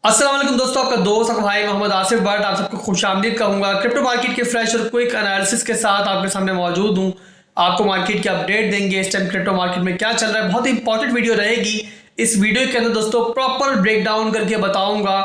अस्सलाम वालेकुम दोस्तों, आपका दोस्त आपका भाई मोहम्मद आसिफ भट्ट आप सबको खुशामदीद कहूंगा। क्रिप्टो मार्केट के फ्रेश और क्विक एनालिसिस के साथ आपके सामने मौजूद हूं। आपको मार्केट की अपडेट देंगे, इस टाइम क्रिप्टो मार्केट में क्या चल रहा है। बहुत ही इंपॉर्टेंट वीडियो रहेगी। इस वीडियो के अंदर दोस्तों प्रॉपर ब्रेक डाउन करके बताऊंगा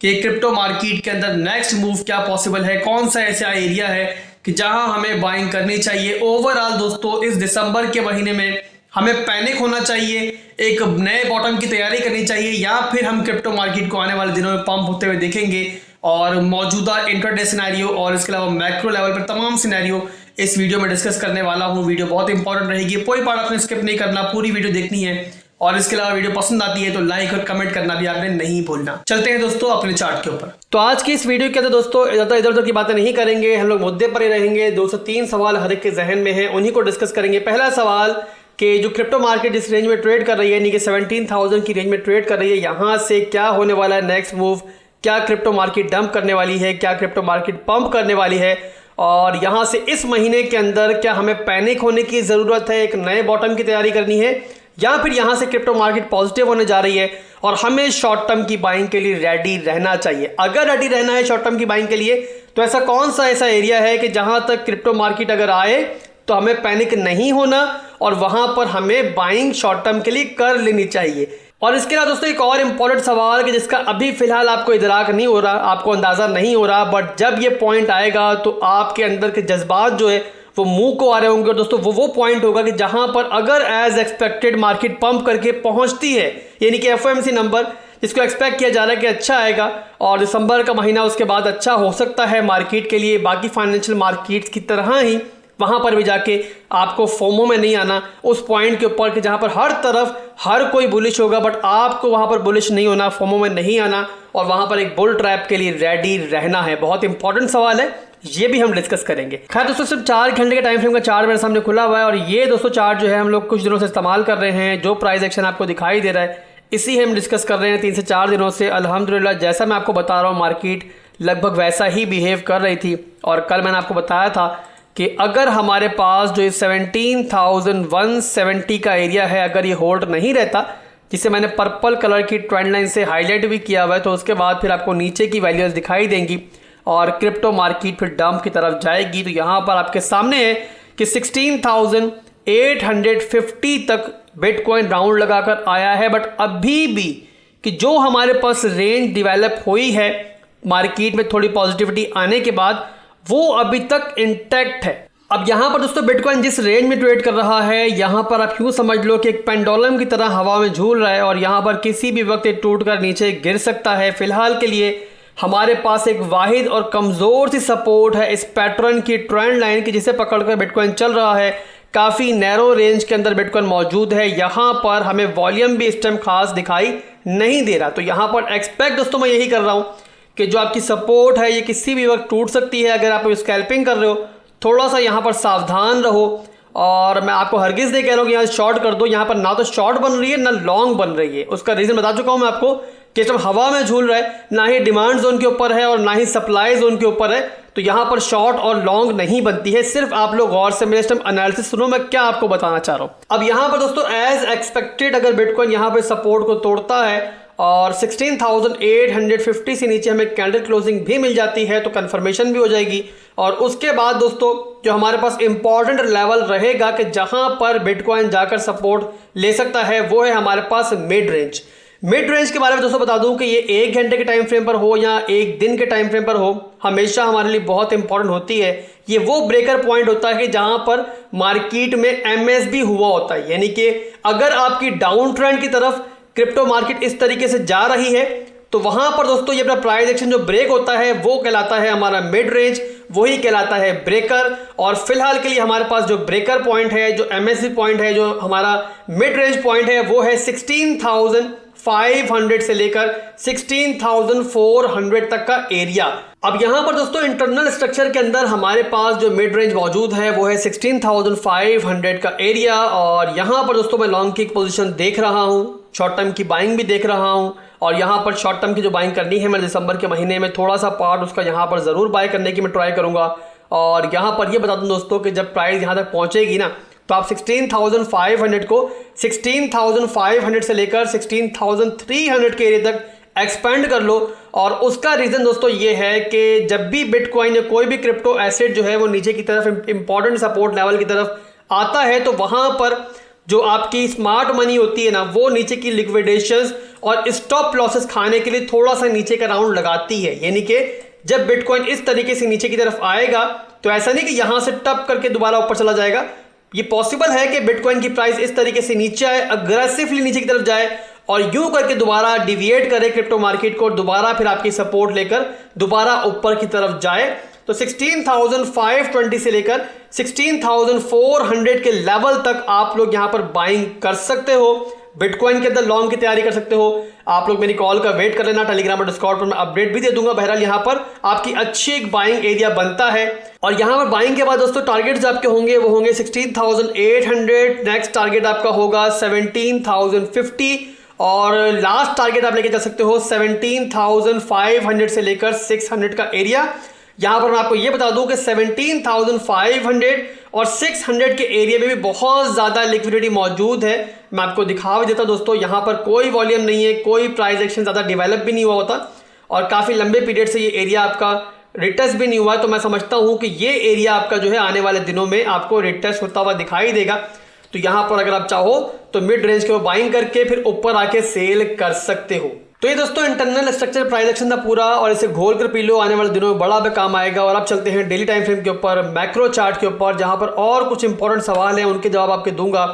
कि क्रिप्टो मार्केट के अंदर नेक्स्ट मूव क्या पॉसिबल है, कौन सा ऐसा एरिया है कि जहां हमें बाइंग करनी चाहिए। ओवरऑल दोस्तों इस दिसंबर के महीने में हमें पैनिक होना चाहिए, एक नए बॉटम की तैयारी करनी चाहिए, या फिर हम क्रिप्टो मार्केट को आने वाले दिनों में पंप होते हुए देखेंगे। और मौजूदा इंट्राडे सिनेरियो और इसके अलावा मैक्रो लेवल पर तमाम सिनेरियो इस वीडियो में डिस्कस करने वाला हूं। वीडियो बहुत इंपॉर्टेंट रहेगी, कोई पार्ट आपने स्किप नहीं करना, पूरी वीडियो देखनी है। और इसके अलावा वीडियो पसंद आती है तो लाइक और कमेंट करना भी आपने नहीं भूलना। चलते हैं दोस्तों अपने चार्ट के ऊपर। तो आज की इस वीडियो के अंदर दोस्तों ज्यादा इधर उधर की बातें नहीं करेंगे, हम लोग मुद्दे पर ही रहेंगे। 2 से 3 सवाल हर एक के जहन में है, उन्हीं को डिस्कस करेंगे। पहला सवाल कि जो क्रिप्टो मार्केट जिस रेंज में ट्रेड कर रही है, यानी कि 17,000 की रेंज में ट्रेड कर रही है, यहाँ से क्या होने वाला है नेक्स्ट मूव। क्या क्रिप्टो मार्केट डंप करने वाली है, क्या क्रिप्टो मार्केट पंप करने वाली है, और यहाँ से इस महीने के अंदर क्या हमें पैनिक होने की ज़रूरत है, एक नए बॉटम की तैयारी करनी है, या फिर यहाँ से क्रिप्टो मार्केट पॉजिटिव होने जा रही है और हमें शॉर्ट टर्म की बाइंग के लिए रेडी रहना चाहिए। अगर रेडी रहना है शॉर्ट टर्म की बाइंग के लिए तो ऐसा कौन सा ऐसा एरिया है कि जहाँ तक क्रिप्टो मार्केट अगर आए तो हमें पैनिक नहीं होना और वहां पर हमें बाइंग शॉर्ट टर्म के लिए कर लेनी चाहिए। और इसके अलावा दोस्तों एक और इंपॉर्टेंट सवाल कि जिसका अभी फिलहाल आपको इदराक नहीं हो रहा, आपको अंदाजा नहीं हो रहा, बट जब ये पॉइंट आएगा तो आपके अंदर के जज्बात जो है वो मुंह को आ रहे होंगे। और दोस्तों वो पॉइंट होगा कि जहां पर अगर एज एक्सपेक्टेड मार्केट पंप करके पहुंचती है, यानी कि एफओएमसी नंबर जिसको एक्सपेक्ट किया जा रहा है कि अच्छा आएगा और दिसंबर का महीना उसके बाद अच्छा हो सकता है मार्केट के लिए, बाकी फाइनेंशियल मार्केट्स की तरह ही वहां पर भी जाके आपको फोमो में नहीं आना उस पॉइंट के ऊपर कि जहां पर हर तरफ हर कोई बुलिश होगा, बट आपको वहां पर बुलिश नहीं होना, फोमो में नहीं आना और वहां पर एक बुल ट्रैप के लिए रेडी रहना है। बहुत इंपॉर्टेंट सवाल है, ये भी हम डिस्कस करेंगे। खैर दोस्तों सिर्फ 4 घंटे के टाइम फ्रेम का चार्ट मेरे सामने खुला हुआ है और ये दोस्तों चार्ट जो है हम लोग कुछ दिनों से इस्तेमाल कर रहे हैं। जो प्राइस एक्शन आपको दिखाई दे रहा है इसी हम डिस्कस कर रहे हैं 3 से 4 दिनों से। अल्हम्दुलिल्लाह जैसा मैं आपको बता रहा हूँ मार्केट लगभग वैसा ही बिहेव कर रही थी। और कल मैंने आपको बताया था कि अगर हमारे पास जो 17,170 का एरिया है अगर ये होल्ड नहीं रहता, जिसे मैंने पर्पल कलर की ट्रेंड लाइन से हाईलाइट भी किया हुआ है, तो उसके बाद फिर आपको नीचे की वैल्यूज दिखाई देंगी और क्रिप्टो मार्केट फिर डंप की तरफ जाएगी। तो यहाँ पर आपके सामने है कि 16,850 तक बिटकॉइन राउंड लगाकर आया है, बट अभी भी कि जो हमारे पास रेंज डिवेलप हुई है मार्केट में थोड़ी पॉजिटिविटी आने के बाद, वो अभी तक इंटैक्ट है। अब यहां पर दोस्तों बिटकॉइन जिस रेंज में ट्रेड कर रहा है, यहां पर आप यूं समझ लो कि एक पेंडुलम की तरह हवा में झूल रहा है और यहां पर किसी भी वक्त टूट कर नीचे गिर सकता है। फिलहाल के लिए हमारे पास एक वाहिद और कमजोर सी सपोर्ट है इस पैटर्न की ट्रेंड लाइन की, जिसे पकड़कर बिटकॉइन चल रहा है। काफी नैरो रेंज के अंदर बिटकॉइन मौजूद है। यहां पर हमें वॉल्यूम भी इस टाइम खास दिखाई नहीं दे रहा। तो यहां पर एक्सपेक्ट दोस्तों मैं यही कर रहा हूं कि जो आपकी सपोर्ट है ये किसी भी वक्त टूट सकती है। अगर आप स्कैल्पिंग कर रहे हो थोड़ा सा यहाँ पर सावधान रहो। और मैं आपको हरगिज़ नहीं कह रहा हूँ कि यहाँ शॉर्ट कर दो, यहाँ पर ना तो शॉर्ट बन रही है ना लॉन्ग बन रही है। उसका रीज़न बता चुका हूँ मैं आपको कि जब हवा में झूल रहा है, ना ही डिमांड जोन के ऊपर है और ना ही सप्लाई जोन के ऊपर है, तो यहाँ पर शॉर्ट और लॉन्ग नहीं बनती है। सिर्फ आप लोग गौर से मेरे स्टेम एनालिसिस सुनो, मैं क्या आपको बताना चाह रहा हूँ। अब यहाँ पर दोस्तों एज एक्सपेक्टेड अगर बिटकॉइन यहाँ पर सपोर्ट को तोड़ता है और 16,850 से नीचे हमें कैंडल क्लोजिंग भी मिल जाती है तो कंफर्मेशन भी हो जाएगी। और उसके बाद दोस्तों जो हमारे पास इंपॉर्टेंट लेवल रहेगा कि जहां पर बिटकॉइन जाकर सपोर्ट ले सकता है, वो है हमारे पास मिड रेंज। मिड रेंज के बारे में दोस्तों बता दूं कि ये 1 घंटे के टाइम फ्रेम पर हो या 1 दिन के टाइम फ्रेम पर हो, हमेशा हमारे लिए बहुत इंपॉर्टेंट होती है। ये वो ब्रेकर पॉइंट होता है कि जहां पर मार्केट में एमएसबी हुआ होता है, यानी कि अगर आपकी डाउन ट्रेंड की तरफ क्रिप्टो मार्केट इस तरीके से जा रही है तो वहां पर दोस्तों ये अपना प्राइस एक्शन जो ब्रेक होता है वो कहलाता है हमारा मिड रेंज, वही कहलाता है ब्रेकर। और फिलहाल के लिए हमारे पास जो ब्रेकर पॉइंट है, जो एमएससी पॉइंट है, जो हमारा मिड रेंज पॉइंट है, वो है 16,500 से लेकर 16,400 तक का एरिया। अब यहां पर दोस्तों इंटरनल स्ट्रक्चर के अंदर हमारे पास जो मिड रेंज मौजूद है वो है 16,500 का एरिया। और यहां पर दोस्तों मैं लॉन्ग की पोजीशन देख रहा हूं, शॉर्ट टर्म की बाइंग भी देख रहा हूं। और यहाँ पर शॉर्ट टर्म की जो बाइंग करनी है मैं दिसंबर के महीने में थोड़ा सा पार्ट उसका यहाँ पर ज़रूर बाय करने की मैं ट्राई करूँगा। और यहाँ पर ये बता दूँ दोस्तों कि जब प्राइस यहाँ तक पहुँचेगी ना तो आप 16,500 को 16,500 से लेकर 16,300 के एरिया तक एक्सपेंड कर लो। और उसका रीज़न दोस्तों ये है कि जब भी बिटकॉइन या कोई भी क्रिप्टो एसेट जो है वो नीचे की तरफ इंपॉर्टेंट सपोर्ट लेवल की तरफ आता है, तो वहाँ पर जो आपकी स्मार्ट मनी होती है ना, वो नीचे की लिक्विडेशंस और स्टॉप लॉसेस खाने के लिए थोड़ा सा नीचे का राउंड लगाती है। यानी कि जब बिटकॉइन इस तरीके से नीचे की तरफ आएगा तो ऐसा नहीं कि यहां से टप करके दोबारा ऊपर चला जाएगा। ये पॉसिबल है कि बिटकॉइन की प्राइस इस तरीके से नीचे आए, अग्रेसिवली नीचे की तरफ जाए और यूं करके दोबारा डिविएट करे क्रिप्टो मार्केट को, दोबारा फिर आपकी सपोर्ट लेकर दोबारा ऊपर की तरफ जाए। तो 16,520 से लेकर 16,400 के लेवल तक आप लोग यहां पर बाइंग कर सकते हो। बिटकॉइन के अंदर लॉन्ग की तैयारी कर सकते हो। आप लोग मेरी कॉल का वेट कर लेना, टेलीग्राम और डिस्कॉर्ड पर मैं अपडेट भी दे दूंगा। बहरहाल यहां पर आपकी अच्छी एक बाइंग एरिया बनता है। और यहां पर बाइंग के बाद दोस्तों टारगेट्स आपके होंगे वो होंगे 16,800, नेक्स्ट टारगेट आपका होगा 17,050 और लास्ट टारगेट आप लेके जा सकते हो 17,500 से लेकर 600 का एरिया। यहां पर मैं आपको यह बता दूं कि 17,500 और 600 के एरिया में भी बहुत ज़्यादा लिक्विडिटी मौजूद है। मैं आपको दिखा भी देता दोस्तों, यहां पर कोई वॉल्यूम नहीं है, कोई प्राइस एक्शन ज़्यादा डेवलप भी नहीं हुआ होता और काफ़ी लंबे पीरियड से ये एरिया आपका रिटेस्ट भी नहीं हुआ है। तो मैं समझता हूं कि ये एरिया आपका जो है आने वाले दिनों में आपको रिटेस्ट होता हुआ दिखाई देगा। तो यहां पर अगर आप चाहो तो मिड रेंज के बाइंग करके फिर ऊपर आके सेल कर सकते हो। तो ये दोस्तों इंटरनल स्ट्रक्चर प्राइस एक्शन था पूरा और इसे घोल कर पी लो, आने वाले दिनों में बड़ा भी काम आएगा। और अब चलते हैं डेली टाइम फ्रेम के ऊपर, मैक्रो चार्ट के ऊपर, जहां पर और कुछ इंपॉर्टेंट सवाल हैं, उनके जवाब आपके दूंगा।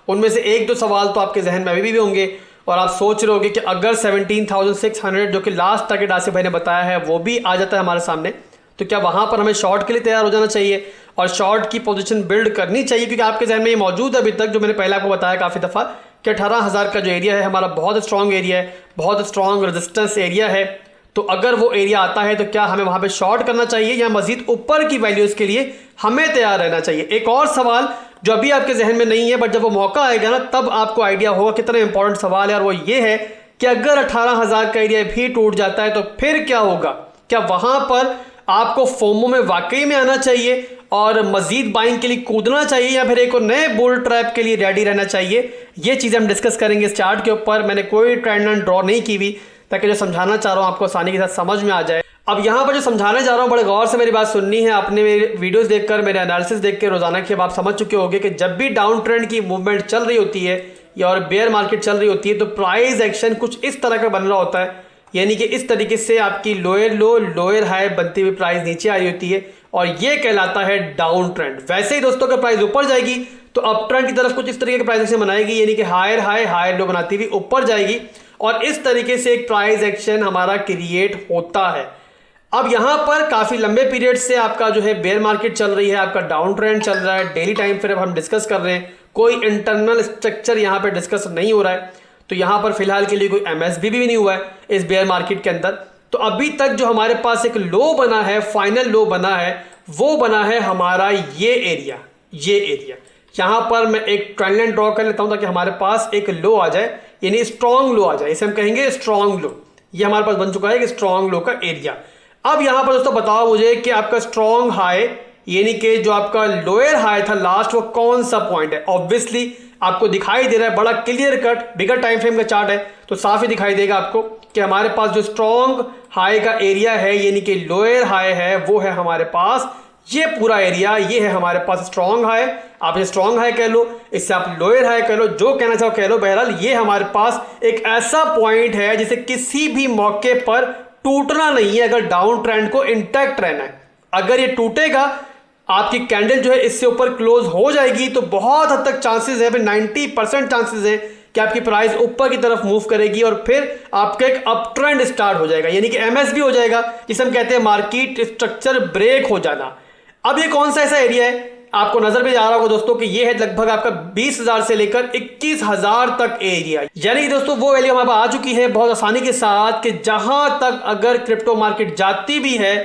उनमें से एक दो सवाल तो आपके जहन में अभी भी होंगे और आप सोच रहे होगे कि अगर 17,600 जो कि लास्ट टारगेट आसिफ भाई ने बताया है वो भी आ जाता है हमारे सामने, तो क्या वहां पर हमें शॉर्ट के लिए तैयार हो जाना चाहिए और शॉर्ट की पोजीशन बिल्ड करनी चाहिए? क्योंकि आपके जहन में ये मौजूद है अभी तक, जो मैंने पहले आपको बताया काफ़ी दफ़ा कि 18,000 का जो एरिया है हमारा बहुत स्ट्रॉन्ग एरिया है, बहुत स्ट्रॉन्ग रेजिस्टेंस एरिया है। तो अगर वो एरिया आता है तो क्या हमें वहाँ पे शॉर्ट करना चाहिए या मजीद ऊपर की वैल्यूज़ के लिए हमें तैयार रहना चाहिए? एक और सवाल जो अभी आपके जहन में नहीं है बट जब वो मौका आएगा ना तब आपको आइडिया होगा कितना इंपॉर्टेंट सवाल है, और वो ये है कि अगर 18,000 का एरिया भी टूट जाता है तो फिर क्या होगा? क्या वहाँ पर आपको फोमो में वाकई में आना चाहिए और मजीद बाइंग के लिए कूदना चाहिए या फिर एक और नए बुल ट्रैप के लिए रेडी रहना चाहिए? ये चीज़ें हम डिस्कस करेंगे इस चार्ट के ऊपर। मैंने कोई ट्रेंड लाइन ड्रॉ नहीं की हुई ताकि जो समझाना चाह रहा हूँ आपको आसानी के साथ समझ में आ जाए। अब यहाँ पर जो समझाने जा रहा हूँ बड़े गौर से मेरी बात सुननी है। आपने मेरे वीडियोस देखकर, मेरे एनालिसिस देख के रोजाना की अब आप समझ चुके होंगे कि जब भी डाउन ट्रेंड की मूवमेंट चल रही होती है या और बेयर मार्केट चल रही होती है तो प्राइस एक्शन कुछ इस तरह का बन रहा होता है। यानी कि इस तरीके से आपकी लोअर लो लोअर हाई बनती हुई प्राइस नीचे आ रही होती है और ये कहलाता है डाउन ट्रेंड। वैसे ही दोस्तों अगर प्राइस ऊपर जाएगी तो अप ट्रेंड की तरफ कुछ इस तरीके के प्राइस एक्शन बनाएगी, यानी कि हायर हाई हायर लो बनाती हुई ऊपर जाएगी और इस तरीके से एक प्राइस एक्शन हमारा क्रिएट होता है। अब यहां पर काफी लंबे पीरियड से आपका जो है बेयर मार्केट चल रही है, आपका डाउन ट्रेंड चल रहा है, डेली टाइम फ्रेम हम डिस्कस कर रहे हैं, कोई इंटरनल स्ट्रक्चर यहां पे डिस्कस नहीं हो रहा है। तो यहां पर फिलहाल के लिए कोई एमएसबी भी नहीं हुआ है इस बेयर मार्केट के अंदर। तो अभी तक जो हमारे पास एक लो बना है, फाइनल लो बना है, वो बना है हमारा ये एरिया। यहां पर मैं एक ट्रेंड लाइन ड्रॉ कर लेता हूं ताकि हमारे पास एक लो आ जाए, यानी स्ट्रॉन्ग लो आ जाए, इसे हम कहेंगे स्ट्रॉन्ग लो। ये हमारे पास बन चुका है कि स्ट्रॉन्ग लो का एरिया। अब यहां पर दोस्तों बताओ मुझे कि आपका स्ट्रॉन्ग हाई यानी कि जो आपका लोअर हाई था लास्ट, वो कौन सा पॉइंट है? ऑब्वियसली आपको दिखाई दे रहा है, बड़ा क्लियर कट बिगर टाइम फ्रेम का चार्ट है तो साफ ही दिखाई देगा आपको कि हमारे पास जो स्ट्रॉन्ग हाई का एरिया है यानी कि लोअर हाई है वो है हमारे पास ये पूरा एरिया। ये है हमारे पास स्ट्रॉन्ग हाई, आप ये स्ट्रॉन्ग हाई कह लो, इससे आप लोअर हाई कह लो, जो कहना चाहो कह लो। बहरहाल ये हमारे पास एक ऐसा पॉइंट है जिसे किसी भी मौके पर टूटना नहीं है अगर डाउन ट्रेंड को इंटैक्ट रहना है। अगर ये टूटेगा आपकी कैंडल जो है इससे ऊपर क्लोज हो जाएगी तो बहुत हद तक चांसेस है, 90% चांसेस है कि आपकी प्राइस ऊपर की तरफ मूव करेगी और फिर आपका एक अप ट्रेंड स्टार्ट हो जाएगा, यानी कि एमएसबी हो जाएगा, जिसे हम कहते हैं मार्केट स्ट्रक्चर ब्रेक हो जाना। अब ये कौन सा ऐसा एरिया है आपको नजर में आ रहा होगा दोस्तों कि ये है लगभग आपका 20,000 से लेकर 21,000 तक एरिया, यानी कि दोस्तों वो वैल्यू हमारे पास आ चुकी है बहुत आसानी के साथ कि जहां तक अगर क्रिप्टो मार्केट जाती भी है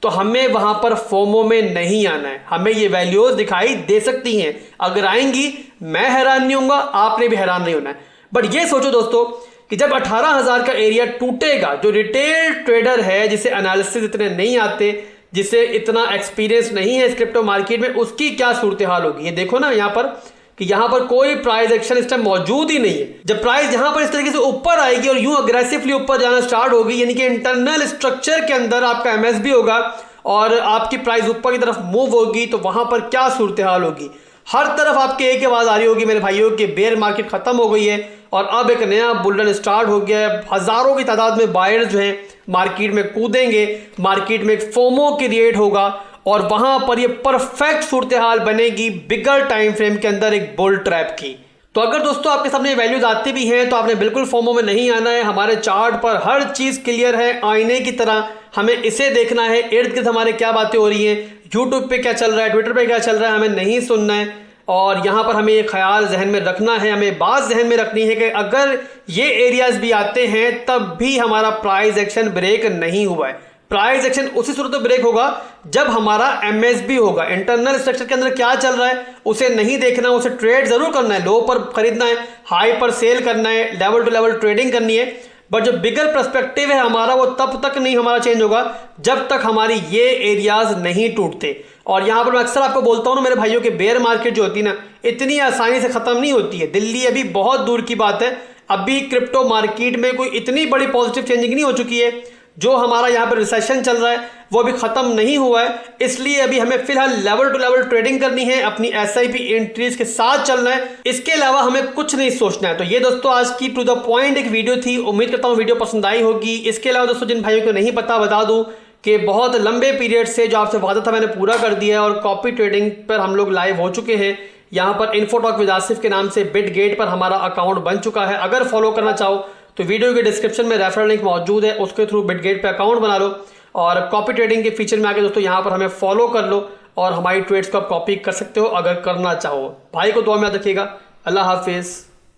तो हमें वहां पर फोमो में नहीं आना है। हमें ये वैल्यूज दिखाई दे सकती हैं, अगर आएंगी मैं हैरान नहीं होऊंगा, आपने भी हैरान नहीं होना है। बट ये सोचो दोस्तों कि जब 18,000 का एरिया टूटेगा, जो रिटेल ट्रेडर है जिसे एनालिसिस इतने नहीं आते, जिसे इतना एक्सपीरियंस नहीं है इस क्रिप्टो मार्केट में, उसकी क्या सूरत हाल होगी? ये देखो ना यहाँ पर कि यहाँ पर कोई प्राइस एक्शन इस टाइम मौजूद ही नहीं है। जब प्राइस यहाँ पर इस तरीके से ऊपर आएगी और यूं अग्रेसिवली ऊपर जाना स्टार्ट होगी, यानी कि इंटरनल स्ट्रक्चर के अंदर आपका एमएसबी होगा और आपकी प्राइस ऊपर की तरफ मूव होगी, तो वहां पर क्या सूरत हाल होगी। हर तरफ आपके एक आवाज आ रही होगी मेरे भाइयों कि बेयर मार्केट खत्म हो गई है और अब एक नया बुलरन स्टार्ट हो गया है। हजारों की तादाद में बायर्स जो हैं मार्केट में कूदेंगे, मार्केट में एक फोमो क्रिएट होगा और वहां पर ये परफेक्ट सूरत हाल बनेगी बिगर टाइम फ्रेम के अंदर एक बुल ट्रैप की। तो अगर दोस्तों आपके सामने वैल्यूज आती भी हैं तो आपने बिल्कुल फोमो में नहीं आना है। हमारे चार्ट पर हर चीज क्लियर है आईने की तरह, हमें इसे देखना है। इर्द गिर्द हमारे क्या बातें हो रही हैं, यूट्यूब पे क्या चल रहा है, ट्विटर पे क्या चल रहा है, हमें नहीं सुनना है। और यहाँ पर हमें ये ख्याल जहन में रखना है, हमें बात जहन में रखनी है कि अगर ये एरियाज भी आते हैं तब भी हमारा प्राइस एक्शन ब्रेक नहीं हुआ है। प्राइस एक्शन उसी सूरत में ब्रेक होगा जब हमारा एमएसबी होगा। इंटरनल स्ट्रक्चर के अंदर क्या चल रहा है उसे नहीं देखना, उसे ट्रेड जरूर करना है, लो पर खरीदना है, हाई पर सेल करना है, लेवल टू लेवल ट्रेडिंग करनी है। बट जो बिगर पर्सपेक्टिव है हमारा वो तब तक नहीं हमारा चेंज होगा जब तक हमारी ये एरियाज नहीं टूटते। और यहाँ पर मैं अक्सर आपको बोलता हूँ ना मेरे भाइयों, के बेयर मार्केट जो होती है ना इतनी आसानी से खत्म नहीं होती है। दिल्ली अभी बहुत दूर की बात है, अभी क्रिप्टो मार्केट में कोई इतनी बड़ी पॉजिटिव चेंजिंग नहीं हो चुकी है। जो हमारा यहाँ पर रिसेशन चल रहा है वो अभी खत्म नहीं हुआ है, इसलिए अभी हमें फिलहाल लेवल टू लेवल ट्रेडिंग करनी है, अपनी एसआईपी एंट्रीज के साथ चलना है, इसके अलावा हमें कुछ नहीं सोचना है। तो ये दोस्तों आज की टू द पॉइंट एक वीडियो थी, उम्मीद करता हूँ वीडियो पसंद आई होगी। इसके अलावा दोस्तों जिन भाइयों को नहीं पता बता दूं कि बहुत लंबे पीरियड से जो आपसे वादा था मैंने पूरा कर दिया है और कॉपी ट्रेडिंग पर हम लोग लाइव हो चुके हैं। यहाँ पर इन्फोटॉक विद आसिफ के नाम से बिटगेट पर हमारा अकाउंट बन चुका है। अगर फॉलो करना चाहो तो वीडियो के डिस्क्रिप्शन में रेफरल लिंक मौजूद है, उसके थ्रू बिटगेट पे अकाउंट बना लो और कॉपी ट्रेडिंग के फीचर में आके दोस्तों यहाँ पर हमें फॉलो कर लो और हमारी ट्रेड्स को आप कॉपी कर सकते हो अगर करना चाहो। भाई को दुआ में याद रखिएगा। अल्लाह हाफिज़।